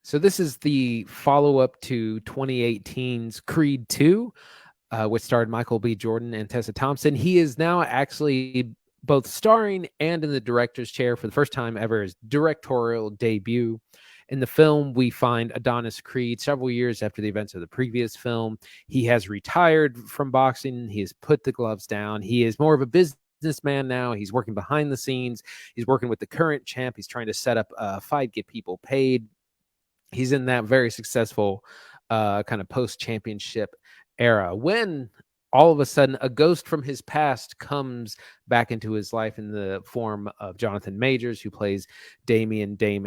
So this is the follow-up to 2018's Creed 2, which starred Michael B. Jordan and Tessa Thompson. He is now actually both starring and in the director's chair for the first time ever, his directorial debut. In the film, we find Adonis Creed several years after the events of the previous film. He has retired from boxing. He has put the gloves down. He is more of a businessman now. He's working behind the scenes. He's working with the current champ. He's trying to set up a fight, get people paid. He's in that very successful kind of post-championship era when all of a sudden a ghost from his past comes back into his life in the form of Jonathan Majors, who plays Dame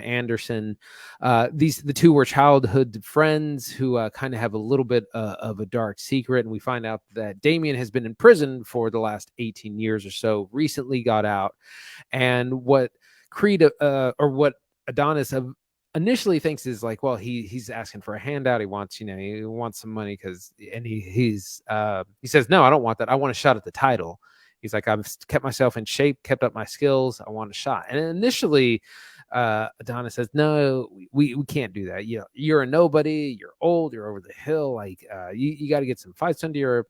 Anderson. The two were childhood friends who kind of have a little bit of a dark secret, and we find out that Damien has been in prison for the last 18 years or so, recently got out, and what Creed or what Adonis initially thinks is like, well, he's asking for a handout. He wants, he wants some money and he says, no, I don't want that. I want a shot at the title. He's like, I've kept myself in shape, kept up my skills. I want a shot. And initially, Adonis says, no, we can't do that. You're a nobody. You're old. You're over the hill. Like, you got to get some fights under your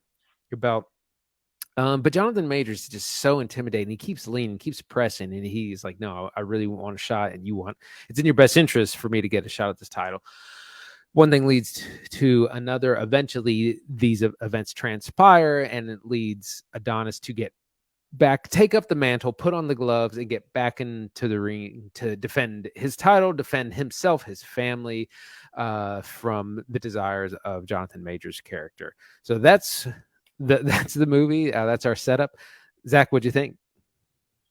belt. But Jonathan Majors is just so intimidating. He keeps leaning, keeps pressing, and he's like, no, I really want a shot, and it's in your best interest for me to get a shot at this title. One thing leads to another. Eventually, these events transpire, and it leads Adonis to get back, take up the mantle, put on the gloves, and get back into the ring to defend his title, defend himself, his family, from the desires of Jonathan Majors' character. So that's the movie. That's our setup. Zach, what'd you think?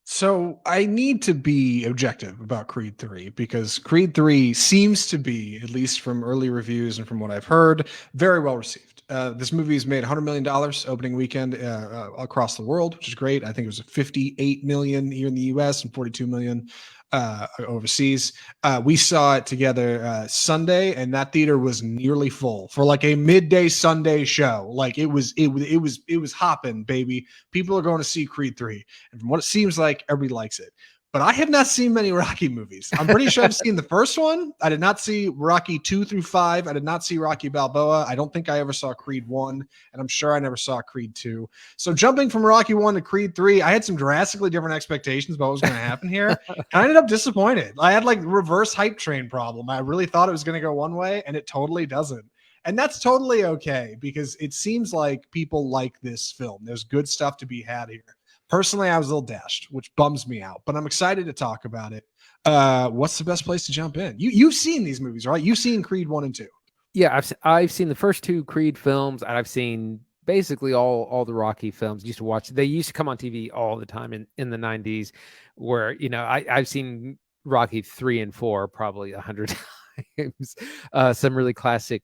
So I need to be objective about Creed 3 because Creed 3 seems to be, at least from early reviews and from what I've heard, very well received. This movie has made $100 million opening weekend across the world, which is great. I think it was 58 million here in the US and 42 million overseas. We saw it together Sunday, and that theater was nearly full for like a midday Sunday show. Like it was hopping, baby. People are going to see Creed 3, and from what it seems like, everybody likes it. But I have not seen many Rocky movies. I'm pretty sure I've seen the first one. I did not see Rocky 2 through 5. I did not see Rocky Balboa. I don't think I ever saw Creed 1, and I'm sure I never saw Creed 2. So jumping from Rocky 1 to Creed 3, I had some drastically different expectations about what was going to happen here. I ended up disappointed. I had like reverse hype train problem. I really thought it was going to go one way, and it totally doesn't. And that's totally okay because it seems like people like this film. There's good stuff to be had here. Personally, I was a little dashed, which bums me out, but I'm excited to talk about it. What's the best place to jump in? You've seen these movies, right? You've seen Creed 1 and 2. Yeah, I've seen the first two Creed films, and I've seen basically all the Rocky films. Used to watch. They used to come on TV all the time in the 90s, where I've seen Rocky 3 and 4 probably 100 times. Some really classic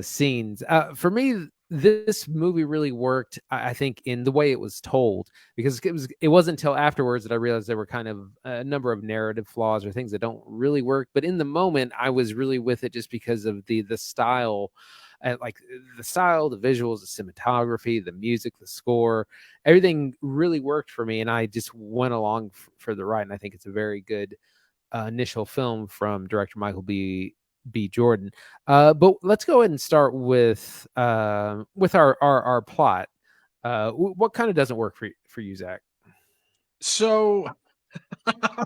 scenes. For me, this movie really worked, I think, in the way it was told, because it wasn't until afterwards that I realized there were kind of a number of narrative flaws or things that don't really work. But in the moment, I was really with it just because of the style, like the style, the visuals, the cinematography, the music, the score, everything really worked for me, and I just went along for the ride. And I think it's a very good initial film from director Michael B. Jordan. But let's go ahead and start with our plot. What kind of doesn't work for you, Zach? So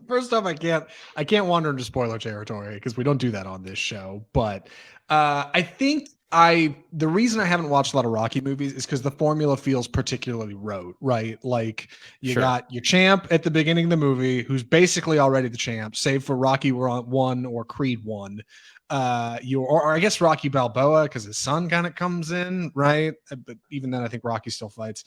first off, I can't wander into spoiler territory because we don't do that on this show. But I think the reason I haven't watched a lot of Rocky movies is because the formula feels particularly rote, right? Like you got your champ at the beginning of the movie, who's basically already the champ, save for Rocky 1 or Creed 1. Or I guess Rocky Balboa, because his son kind of comes in, right? But even then, I think Rocky still fights.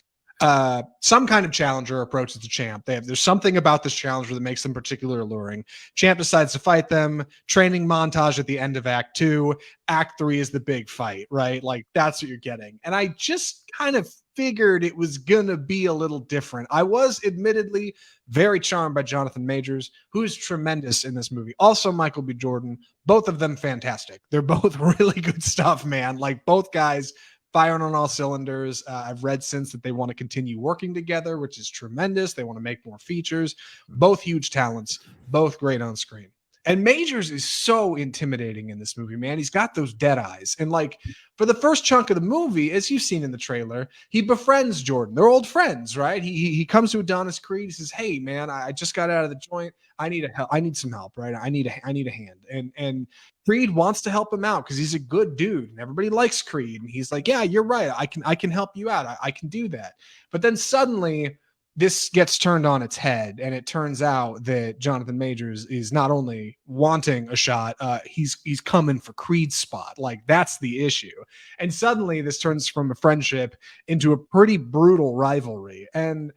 Some kind of challenger approaches the champ. There's something about this challenger that makes them particularly alluring. Champ decides to fight them. Training montage at the end of Act 2. Act 3 is the big fight, right? Like that's what you're getting. And I just kind of figured it was gonna be a little different. I was admittedly very charmed by Jonathan Majors, who is tremendous in this movie. Also Michael B. Jordan, both of them fantastic. They're both really good stuff, man. Like both guys firing on all cylinders. I've read since that they want to continue working together, which is tremendous. They want to make more features. Both huge talents, both great on screen. And Majors is so intimidating in this movie, man. He's got those dead eyes. And like for the first chunk of the movie, as you've seen in the trailer, he befriends Jordan. They're old friends, right? He comes to Adonis Creed. He says, "Hey, man, I just got out of the joint. I need some help, right? I need a hand." And Creed wants to help him out because he's a good dude and everybody likes Creed. And he's like, "Yeah, you're right. I can help you out. I can do that." But then suddenly this gets turned on its head, and it turns out that Jonathan Majors is not only wanting a shot, he's coming for Creed's spot. Like that's the issue. And suddenly this turns from a friendship into a pretty brutal rivalry. And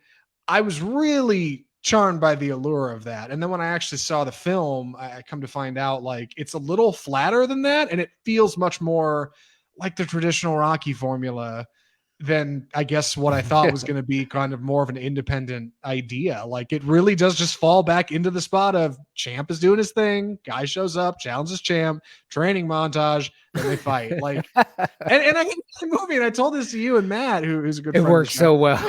I was really charmed by the allure of that. And then when I actually saw the film, I come to find out like it's a little flatter than that, and it feels much more like the traditional Rocky formula than I guess what I thought was going to be kind of more of an independent idea. Like it really does just fall back into the spot of champ is doing his thing, guy shows up, challenges champ, training montage, and they fight. Like, and I hate the movie, and I told this to you and Matt, who's a good friend. It works so well.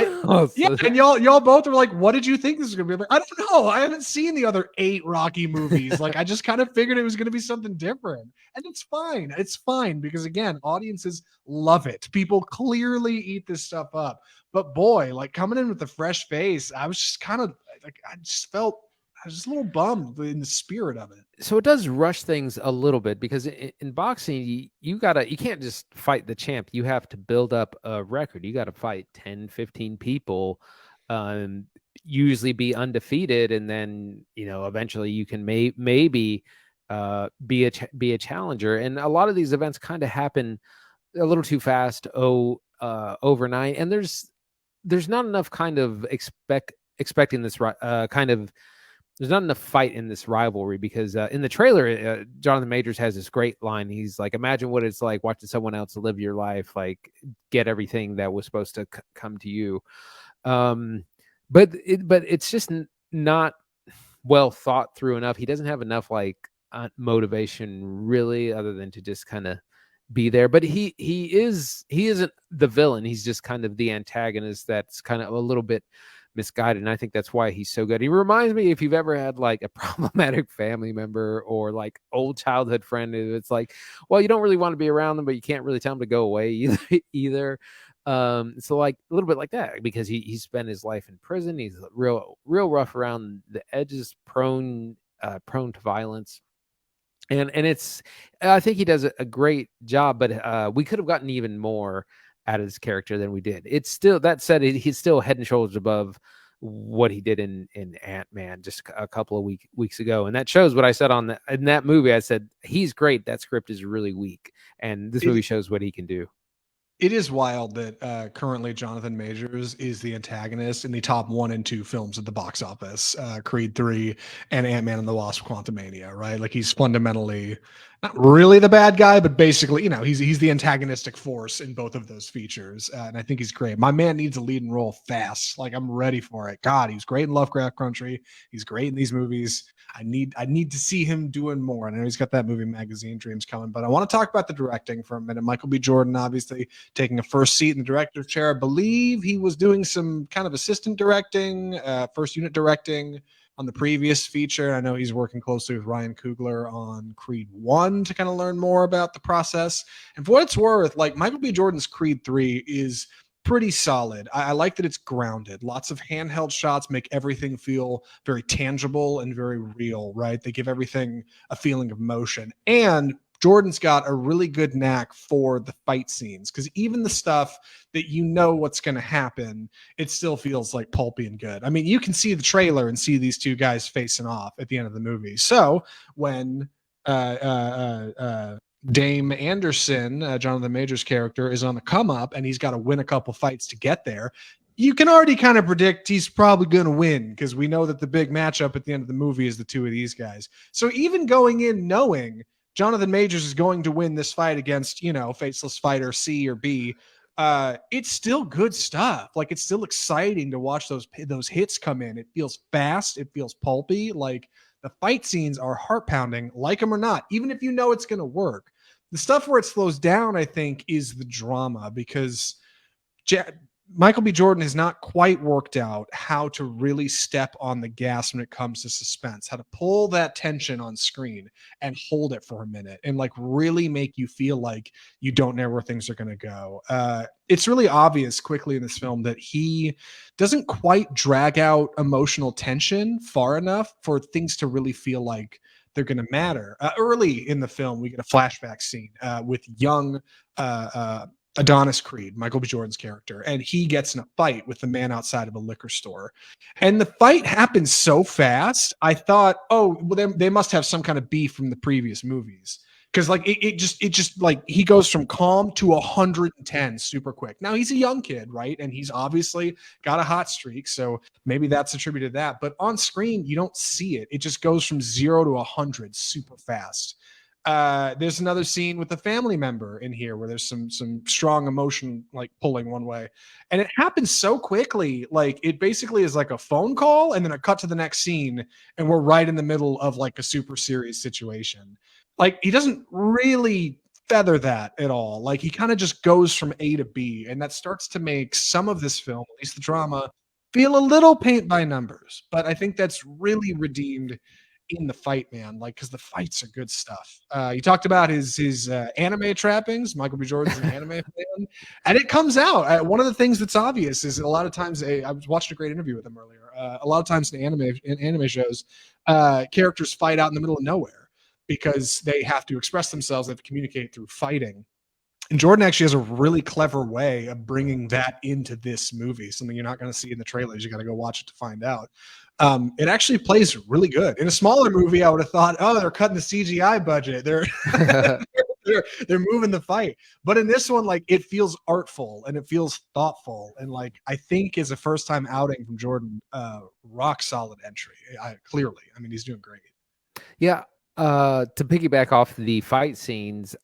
Yeah, and y'all both were like, "What did you think this was gonna be?" Like, I don't know. I haven't seen the other 8 Rocky movies. Like, I just kind of figured it was gonna be something different, and it's fine. It's fine because again, audiences love it. People clearly eat this stuff up. But boy, like coming in with a fresh face, I was just kind of like, I was just a little bummed in the spirit of it. So it does rush things a little bit because in boxing, you can't just fight the champ. You have to build up a record. You got to fight 10, 15 people, usually be undefeated. And then, eventually you can maybe be a challenger. And a lot of these events kind of happen a little too fast overnight. And there's not enough kind of expecting this kind of, there's not enough fight in this rivalry because in the trailer, Jonathan Majors has this great line. He's like, imagine what it's like watching someone else live your life, like get everything that was supposed to come to you. But it's just not well thought through enough. He doesn't have enough like motivation really, other than to just kind of be there. But he isn't the villain. He's just kind of the antagonist that's kind of a little bit misguided, and I think that's why he's so good. He reminds me, if you've ever had like a problematic family member or like old childhood friend, it's like, well, you don't really want to be around them, but you can't really tell them to go away either. So like a little bit like that, because he spent his life in prison. He's real rough around the edges, prone to violence. And it's, I think he does a great job, but we could have gotten even more out of his character than we did. It's still, that said, he's still head and shoulders above what he did in Ant-Man just a couple of weeks ago. And that shows what I said in that movie. I said, he's great. That script is really weak. And this movie shows what he can do. It is wild that currently Jonathan Majors is the antagonist in the top 1 and 2 films at the box office, Creed 3 and Ant-Man and the Wasp: Quantumania, right? Like he's fundamentally not really the bad guy, but basically, he's the antagonistic force in both of those features. And I think he's great. My man needs a leading role fast. Like I'm ready for it. God, he's great in Lovecraft Country. He's great in these movies. I need to see him doing more. I know he's got that movie Magazine Dreams coming, but I want to talk about the directing for a minute. Michael B. Jordan, obviously taking a first seat in the director's chair. I believe he was doing some kind of assistant directing, first unit directing on the previous feature. I know he's working closely with Ryan Coogler on Creed 1 to kind of learn more about the process. And for what it's worth, like Michael B. Jordan's Creed 3 is pretty solid. I like that it's grounded. Lots of handheld shots make everything feel very tangible and very real, right? They give everything a feeling of motion. And Jordan's got a really good knack for the fight scenes, because even the stuff that what's going to happen, it still feels like pulpy and good. I mean, you can see the trailer and see these two guys facing off at the end of the movie. So when Dame Anderson, Jonathan Majors' character, is on the come up and he's got to win a couple fights to get there, you can already kind of predict he's probably going to win, because we know that the big matchup at the end of the movie is the two of these guys. So even going in knowing Jonathan Majors is going to win this fight against, faceless fighter C or B, it's still good stuff. Like it's still exciting to watch those hits come in. It feels fast. It feels pulpy. Like the fight scenes are heart pounding, like them or not, even if you know it's going to work. The stuff where it slows down, I think, is the drama, because Michael B. Jordan has not quite worked out how to really step on the gas when it comes to suspense, how to pull that tension on screen and hold it for a minute and like really make you feel like you don't know where things are going to go. It's really obvious quickly in this film that he doesn't quite drag out emotional tension far enough for things to really feel like they're going to matter. Early in the film, we get a flashback scene with young Adonis Creed, Michael B. Jordan's character, and he gets in a fight with the man outside of a liquor store. And the fight happens so fast, I thought, oh, well, they must have some kind of beef from the previous movies. Because like it just like he goes from calm to 110 super quick. Now he's a young kid, right? And he's obviously got a hot streak, so maybe that's attributed to that. But on screen, you don't see it. It just goes from 0 to 100 super fast. There's another scene with a family member in here where there's some strong emotion like pulling one way, and it happens so quickly. Like it basically is like a phone call and then a cut to the next scene, and we're right in the middle of like a super serious situation. Like he doesn't really feather that at all. Like he kind of just goes from A to B, and that starts to make some of this film, at least the drama, feel a little paint by numbers. But I think that's really redeemed in the fight, man. Like, because the fights are good stuff. You talked about his anime trappings. Michael B. Jordan's an anime fan, and it comes out. One of the things that's obvious is a lot of times. I was watching a great interview with him earlier. A lot of times in anime shows, characters fight out in the middle of nowhere because they have to express themselves. They have to communicate through fighting. And Jordan actually has a really clever way of bringing that into this movie, something you're not going to see in the trailers. You got to go watch it to find out. It actually plays really good. In a smaller movie, I would have thought, oh, they're cutting the CGI budget. They're they're moving the fight. But in this one, like it feels artful and it feels thoughtful. And like I think is a first time outing from Jordan, rock solid entry. Clearly, I mean, he's doing great. Yeah. To piggyback off the fight scenes,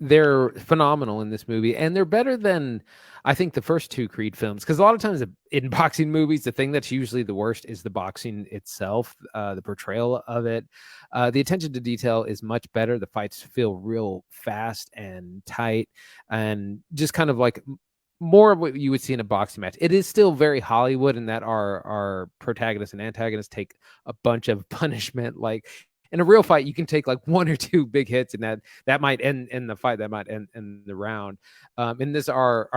they're phenomenal in this movie, and they're better than I think the first two Creed films, because a lot of times in boxing movies, the thing that's usually the worst is the boxing itself, the portrayal of it. The attention to detail is much better. The fights feel real fast and tight, and just kind of like more of what you would see in a boxing match. It is still very Hollywood in that our protagonists and antagonists take a bunch of punishment. Like in a real fight, you can take like one or two big hits, and that might end the fight. That might end the round. In this, our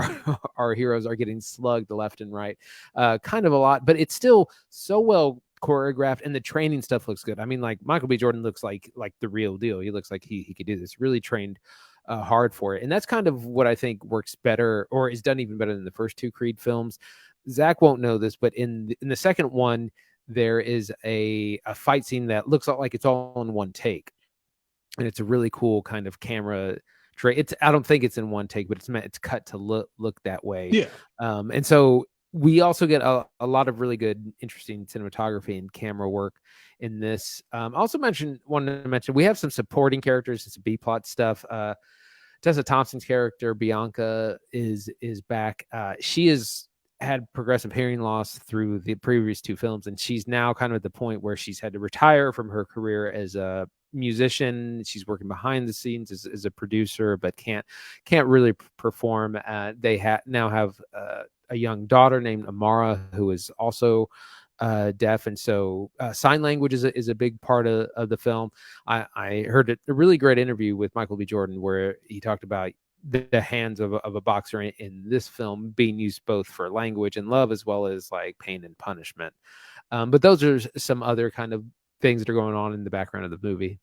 heroes are getting slugged left and right, kind of a lot, but it's still so well choreographed, and the training stuff looks good. I mean, like Michael B. Jordan looks like the real deal. He looks like he could do this. Really trained hard for it, and that's kind of what I think works better, or is done even better than the first two Creed films. Zach won't know this, but in the second one, there is a fight scene that looks like it's all in one take, and it's a really cool kind of camera tray. I don't think it's in one take, but it's cut to look that way. Yeah. And so we also get a lot of really good, interesting cinematography and camera work in this. Also wanted to mention we have some supporting characters and some B plot stuff. Tessa Thompson's character Bianca is back. She had progressive hearing loss through the previous two films, and she's now kind of at the point where she's had to retire from her career as a musician. She's working behind the scenes as a producer, but can't really perform. They now have a young daughter named Amara who is also deaf, and so sign language is a big part of the film. I heard a really great interview with Michael B. Jordan where he talked about the hands of a boxer in this film being used both for language and love as well as like pain and punishment. But those are some other kind of things that are going on in the background of the movie.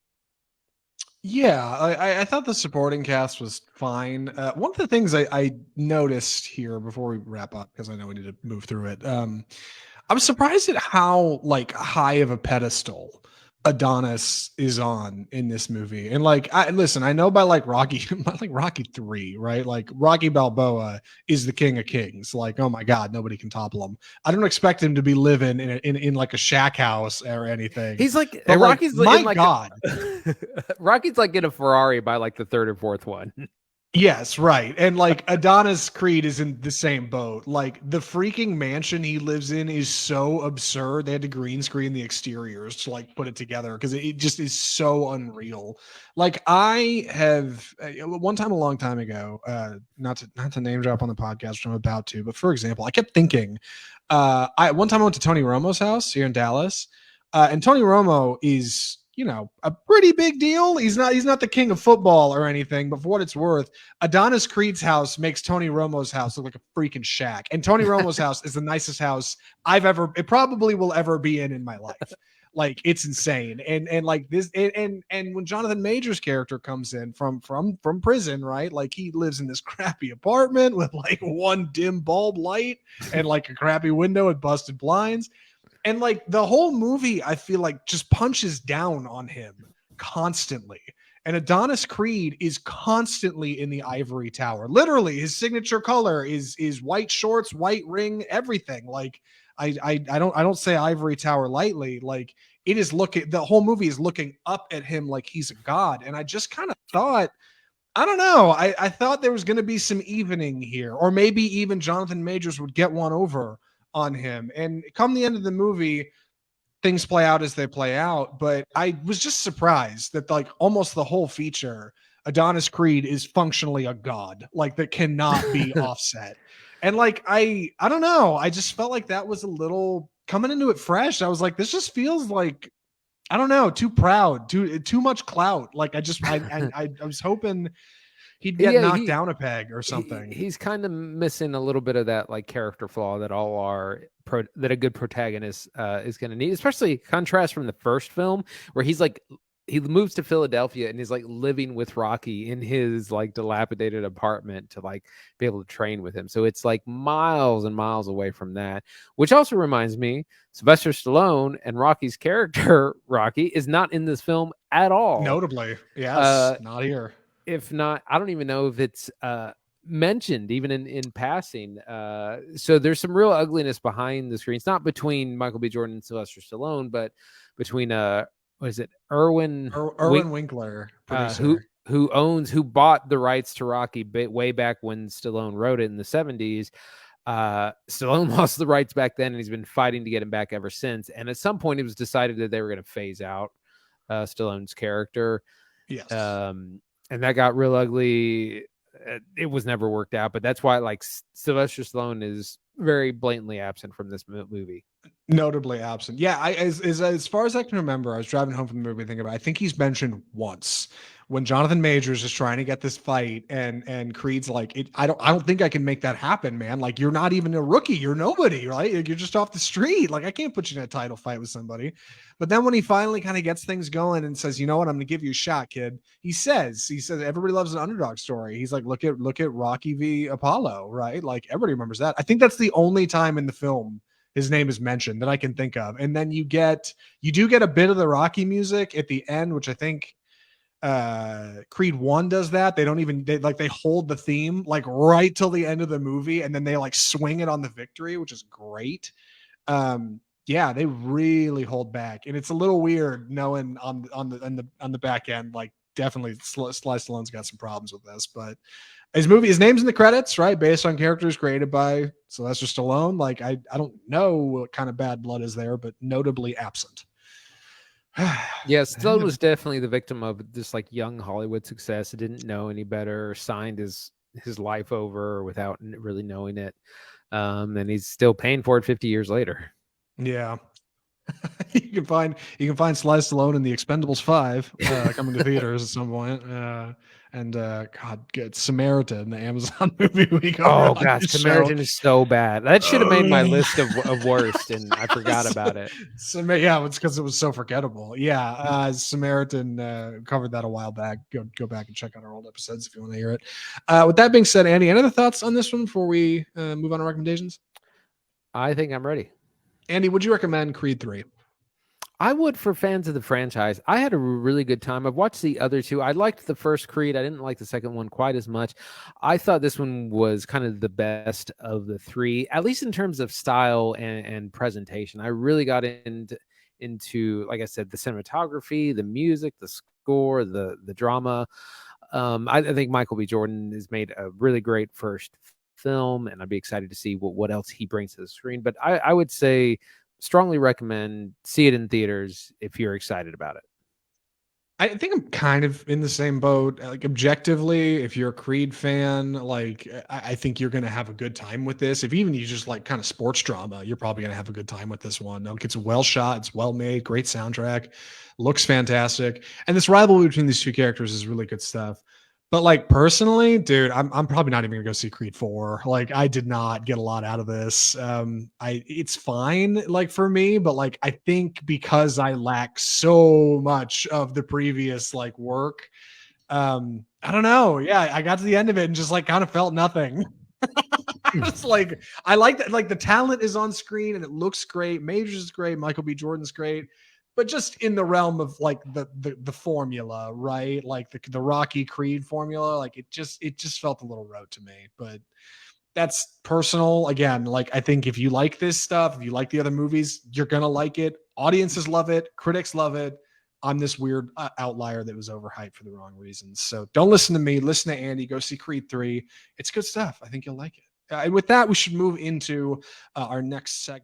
Yeah, I thought the supporting cast was fine. One of the things I noticed here before we wrap up, because I know we need to move through it, I was surprised at how like high of a pedestal Adonis is on in this movie. And like, I know by like Rocky 3, right? Like Rocky Balboa is the king of kings. Like, oh my God, nobody can topple him. I don't expect him to be living in like a shack house or anything. He's like, but Rocky's like, my in like God. Rocky's like in a Ferrari by like the third or fourth one. Yes, right. And like Adonis Creed is in the same boat. Like the freaking mansion he lives in is so absurd. They had to green screen the exteriors to like put it together because it just is so unreal. Like I have one time a long time ago, not to name drop on the podcast, which I'm about to, but for example, I kept thinking, I one time I went to Tony Romo's house here in Dallas, and Tony Romo is, you know, a pretty big deal. He's not the king of football or anything, but for what it's worth, Adonis Creed's house makes Tony Romo's house look like a freaking shack. And Tony Romo's house is the nicest house it probably will ever be in my life. Like it's insane. And like this and when Jonathan Major's character comes in from prison, right? Like he lives in this crappy apartment with like one dim bulb light and like a crappy window and busted blinds. And like the whole movie, I feel like just punches down on him constantly. And Adonis Creed is constantly in the ivory tower. Literally, his signature color is white shorts, white ring, everything. Like I don't say ivory tower lightly. Like it is looking, the whole movie is looking up at him like he's a god. And I just kind of thought, I don't know. I thought there was going to be some evening here, or maybe even Jonathan Majors would get one over on him. And come the end of the movie, things play out as they play out. But I was just surprised that like almost the whole feature, Adonis Creed is functionally a god, like that cannot be offset. And like I don't know. I just felt like that was a little coming into it fresh. I was like, this just feels like, I don't know, too proud, too much clout. Like I was hoping he'd get Yeah, knocked down a peg or something. he's kind of missing a little bit of that like character flaw that all are that a good protagonist is going to need, especially contrast from the first film where he's like he moves to Philadelphia and he's like living with Rocky in his like dilapidated apartment to like be able to train with him. So it's like miles and miles away from that, which also reminds me Sylvester Stallone and Rocky's character Rocky is not in this film at all. Notably, yes, not here. If not, I don't even know if it's mentioned even in passing. So there's some real ugliness behind the screen. It's not between Michael B. Jordan and Sylvester Stallone, but between what is it, Irwin Winkler, producer. who bought the rights to Rocky way back when Stallone wrote it in the 70s. Stallone lost the rights back then, and he's been fighting to get him back ever since. And at some point, it was decided that they were going to phase out Stallone's character. Yes. And that got real ugly. It was never worked out, but that's why like Sylvester Stallone is very blatantly absent from this movie. Notably absent. Yeah, as far as I can remember, I was driving home from the movie thinking about it, I think he's mentioned once when Jonathan Majors is trying to get this fight and Creed's like, I don't think I can make that happen, man. Like you're not even a rookie, you're nobody, right? Like, you're just off the street. Like I can't put you in a title fight with somebody. But then when he finally kind of gets things going and says, you know what, I'm gonna give you a shot, kid. He says everybody loves an underdog story. He's like, look at Rocky v Apollo, right? Like everybody remembers that. I think that's the only time in the film his name is mentioned that I can think of. And then you do get a bit of the Rocky music at the end, which I think Creed 1 does that. They hold the theme like right till the end of the movie, and then they like swing it on the victory, which is great. Yeah, they really hold back, and it's a little weird knowing on the back end, like definitely Sly Stallone's got some problems with this, but his name's in the credits, right? Based on characters created by Sylvester Stallone. Like, I don't know what kind of bad blood is there, but notably absent. Yeah, Stallone was definitely the victim of this like young Hollywood success. He didn't know any better, signed his life over without really knowing it. And he's still paying for it 50 years later. Yeah. you can find Sly Stallone in the Expendables 5 coming to theaters at some point. And God, get Samaritan, the Amazon movie we covered. Oh God, Samaritan is so bad. That should have made my list of worst, and I forgot about it. Yeah, it's because it was so forgettable. Yeah, Samaritan covered that a while back. Go back and check out our old episodes if you want to hear it. With that being said, Andy, any other thoughts on this one before we move on to recommendations? I think I'm ready. Andy, would you recommend Creed 3? I would for fans of the franchise. I had a really good time. I've watched the other two. I liked the first Creed. I didn't like the second one quite as much. I thought this one was kind of the best of the three, at least in terms of style and presentation. I really got into, like I said, the cinematography, the music, the score, the drama. I think Michael B. Jordan has made a really great first film, and I'd be excited to see what else he brings to the screen. But I would say strongly recommend see it in theaters if you're excited about it. I think I'm kind of in the same boat. Like objectively, if you're a Creed fan, like I think you're gonna have a good time with this. If even you just like kind of sports drama, you're probably gonna have a good time with this one. Like it's well shot, it's well made, great soundtrack, looks fantastic, and this rivalry between these two characters is really good stuff. But like personally, dude, I'm probably not even gonna go see Creed 4. Like I did not get a lot out of this. It's fine like for me, but like I think because I lack so much of the previous like work, I don't know. Yeah, I got to the end of it and just like kind of felt nothing. It's like I like that like the talent is on screen and it looks great. Majors is great, Michael B. Jordan's great. But just in the realm of like the formula, right? Like the Rocky Creed formula, like it just felt a little rote to me. But that's personal. Again, like I think if you like this stuff, if you like the other movies, you're gonna like it. Audiences love it, critics love it. I'm this weird outlier that was overhyped for the wrong reasons. So don't listen to me. Listen to Andy. Go see Creed 3. It's good stuff. I think you'll like it. And with that, we should move into our next segment.